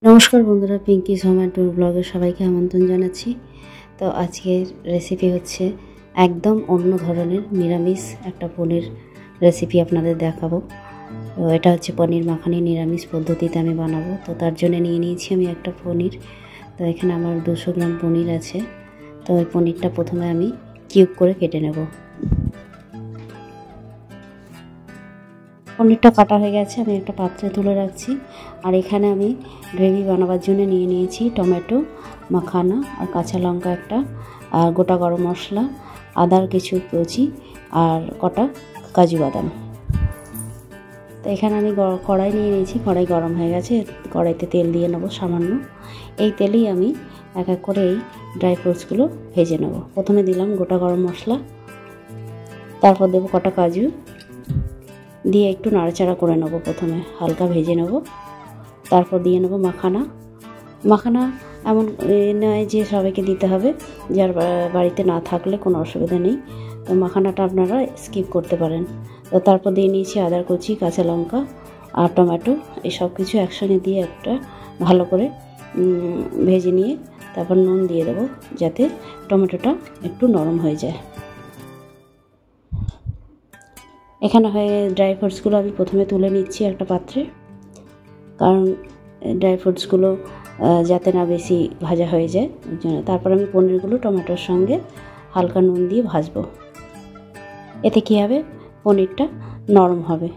নমস্কার বন্ধুরা, Pinki home tour ব্লগে সবাইকে আমন্ত্রণ জানাচ্ছি। তো আজকের রেসিপি হচ্ছে একদম অন্য ধরনের নিরামিষ একটা পনির রেসিপি আপনাদের দেখাবো। তো এটা হচ্ছে পনির মাখানি নিরামিষ পদ্ধতিতে আমি বানাবো। তো তার জন্য নিয়ে নিয়েছি আমি একটা পনির। তো এখানে আমার 200 গ্রাম পনির আছে। তো ওই পনিরটা প্রথমে আমি কিউব করে কেটে নেব। পনিরটা কাটা হয়ে গেছে, আমি একটা পাত্রে তুলে রাখছি। আর এখানে আমি গ্রেভি বানাবার জন্য নিয়ে নিয়েছি টমেটো, মাখানা আর কাঁচা লঙ্কা একটা, আর গোটা গরম মশলা, আদার কিছু কুচি আর কটা কাজু বাদাম। তো এখানে আমি কড়াই নিয়ে নিয়েছি। কড়াই গরম হয়ে গেছে, কড়াইতে তেল দিয়ে নেবো সামান্য। এই তেলেই আমি এক এক করে এই ড্রাই ফ্রুটসগুলো ভেজে নেব। প্রথমে দিলাম গোটা গরম মশলা, তারপর দেবো কটা কাজু, দিয়ে একটু নাড়াচাড়া করে নেবো। প্রথমে হালকা ভেজে নেব, তারপর দিয়ে নেবো মাখানা এমন নয় যে সবাইকে দিতে হবে, যার বাড়িতে না থাকলে কোনো অসুবিধা নেই। তো মাখানাটা আপনারা স্কিপ করতে পারেন। তো তারপর দিয়ে নিয়েছি আদার কুচি, কাঁচা লঙ্কা আর টমেটো, এই সব কিছু একসঙ্গে দিয়ে একটা ভালো করে ভেজে নিয়ে তারপর নুন দিয়ে দেবো, যাতে টমেটোটা একটু নরম হয়ে যায়। এখানে হয়ে ড্রাই ফ্রুটসগুলো আমি প্রথমে তুলে নিচ্ছি একটা পাত্রে, কারণ ড্রাই ফ্রুটসগুলো যাতে না বেশি ভাজা হয়ে যায় ওই জন্য। তারপর আমি পনিরগুলো টমেটোর সঙ্গে হালকা নুন দিয়ে ভাজবো। এতে কী হবে, পনিরটা নরম হবে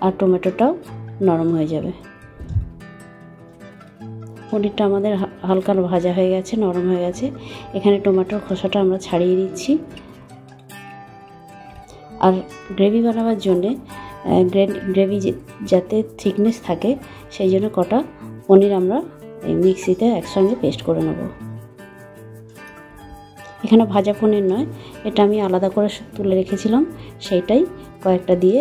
আর টমেটোটাও নরম হয়ে যাবে। পনিরটা আমাদের হালকা ভাজা হয়ে গেছে, নরম হয়ে গেছে। এখানে টমেটোর খোসাটা আমরা ছাড়িয়ে দিচ্ছি। আর গ্রেভি বানাবার জন্যে গ্রেভি যাতে থিকনেস থাকে সেই জন্য কটা পনির আমরা এই মিক্সিতে একসঙ্গে পেস্ট করে নেব। এখানে ভাজা পনির নয়, এটা আমি আলাদা করে তুলে রেখেছিলাম, সেইটাই কয়েকটা দিয়ে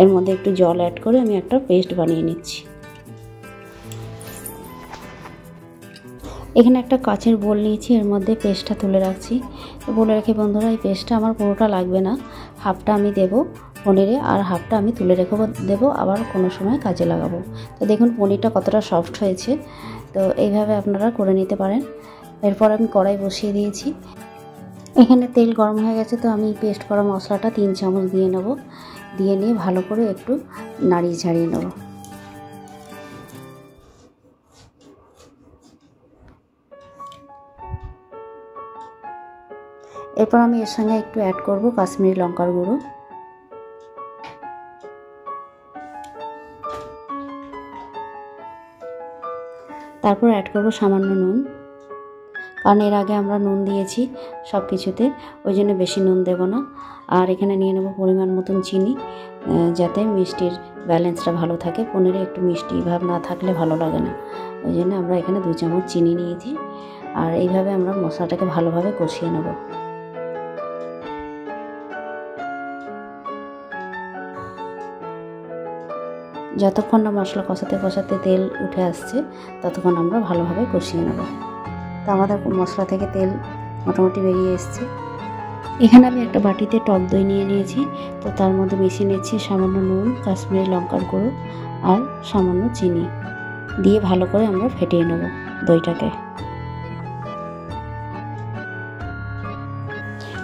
এর মধ্যে একটু জল অ্যাড করে আমি একটা পেস্ট বানিয়ে নিচ্ছি। এখানে একটা কাচের বোল নিয়েছি, এর মধ্যে পেস্টটা তুলে রাখছি। বলে রাখি বন্ধুরা, এই পেস্টটা আমার পুরোটা লাগবে না, হাফটা আমি দেবো পনিরে আর হাফটা আমি তুলে রেখে দেবো, আবার কোনো সময় কাজে লাগাবো। তো দেখুন পনিরটা কতটা সফট হয়েছে। তো এইভাবে আপনারা করে নিতে পারেন। এরপর আমি কড়াই বসিয়ে দিয়েছি। এখানে তেল গরম হয়ে গেছে, তো আমি পেস্ট করা মশলাটা 3 চামচ দিয়ে নেব। দিয়ে নিয়ে ভালো করে একটু নাড়িয়ে ঝাড়িয়ে নেব। এরপর আমি এর সঙ্গে একটু অ্যাড করব কাশ্মীরি লঙ্কার গুঁড়ো, তারপর অ্যাড করব সামান্য নুন, কারণ এর আগে আমরা নুন দিয়েছি সব কিছুতে, ওই জন্য বেশি নুন দেব না। আর এখানে নিয়ে নেব পরিমাণ মতন চিনি, যাতে মিষ্টির ব্যালেন্সটা ভালো থাকে। পনিরে একটু মিষ্টি ভাব না থাকলে ভালো লাগে না, ওই জন্য আমরা এখানে 2 চামচ চিনি নিয়েছি। আর এইভাবে আমরা মশলাটাকে ভালোভাবে কষিয়ে নেব। যতক্ষণ না মশলা কষাতে কষাতে তেল উঠে আসছে ততক্ষণ আমরা ভালোভাবে কষিয়ে নেব। তো আমাদের মশলা থেকে তেল মোটামুটি বেরিয়ে এসছে। এখানে আমি একটা বাটিতে টক দই নিয়ে নিয়েছি। তো তার মধ্যে মিশিয়ে নিচ্ছি সামান্য নুন, কাশ্মীরি লঙ্কার গুঁড়ো আর সামান্য চিনি দিয়ে ভালো করে আমরা ফেটিয়ে নেব দইটাকে।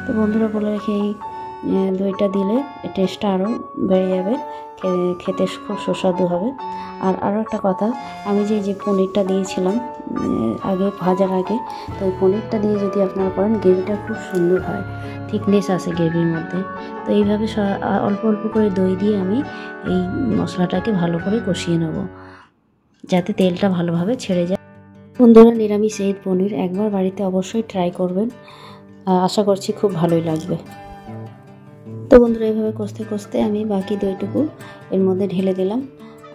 তো বন্ধুরা বলে রেখে এই দইটা দিলে টেস্টটা আরও বেড়ে যাবে, খেতে খুব সুস্বাদু হবে। আর আরও একটা কথা, আমি যে পনিরটা দিয়েছিলাম আগে ভাজার আগে, তো ওই পনিরটা দিয়ে যদি আপনারা করেন গ্রেভিটা খুব সুন্দর হয়, থিকনেস আসে গ্রেভির মধ্যে। তো এইভাবে অল্প অল্প করে দই দিয়ে আমি এই মশলাটাকে ভালো করে কষিয়ে নেব, যাতে তেলটা ভালোভাবে ছেড়ে যায়। বন্ধুরা, নিরামিষ এই পনির একবার বাড়িতে অবশ্যই ট্রাই করবেন, আশা করছি খুব ভালোই লাগবে। তো বন্ধুরা, এইভাবে কষতে কষতে আমি বাকি দইটুকু এর মধ্যে ঢেলে দিলাম।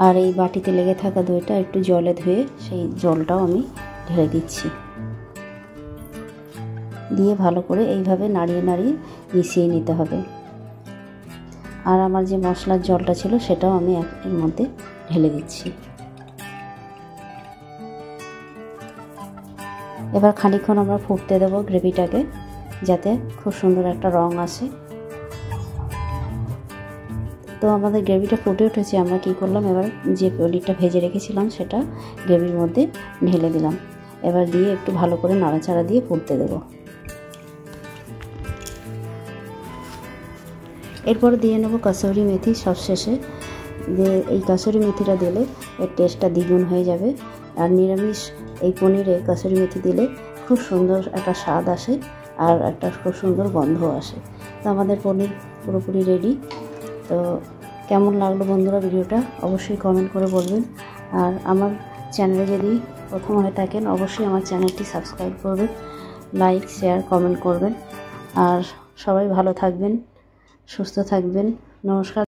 আর এই বাটিতে লেগে থাকা দইটা একটু জলে ধুয়ে সেই জলটাও আমি ঢেলে দিচ্ছি। দিয়ে ভালো করে এইভাবে নাড়িয়ে নাড়িয়ে মিশিয়ে নিতে হবে। আর আমার যে মশলার জলটা ছিল সেটাও আমি এর মধ্যে ঢেলে দিচ্ছি। এবার খানিকক্ষণ আমরা ফুটতে দেবো গ্রেভিটাকে, যাতে খুব সুন্দর একটা রং আসে। তো আমাদের গ্রেভিটা ফুটে উঠেছে। আমরা কি করলাম, এবার যে পনিরটা ভেজে রেখেছিলাম সেটা গ্রেভির মধ্যে ঢেলে দিলাম। এবার দিয়ে একটু ভালো করে নাড়াচাড়া দিয়ে ফুটতে দেবো। এরপর দিয়ে নেব কাসুরি মেথি সবশেষে। দিয়ে এই কাসুরি মেথিটা দিলে এর টেস্টটা দ্বিগুণ হয়ে যাবে। আর নিরামিষ এই পনিরে কাসুরি মেথি দিলে খুব সুন্দর একটা স্বাদ আসে আর একটা খুব সুন্দর গন্ধ আসে। তো আমাদের পনির পুরোপুরি রেডি। তো কেমন লাগলো বন্ধুরা ভিডিওটা অবশ্যই কমেন্ট করে বলবেন। আর আমার চ্যানেলে যদি প্রথম হয়ে থাকেন অবশ্যই আমার চ্যানেলটি সাবস্ক্রাইব করবেন, লাইক শেয়ার কমেন্ট করবেন। আর সবাই ভালো থাকবেন, সুস্থ থাকবেন। নমস্কার।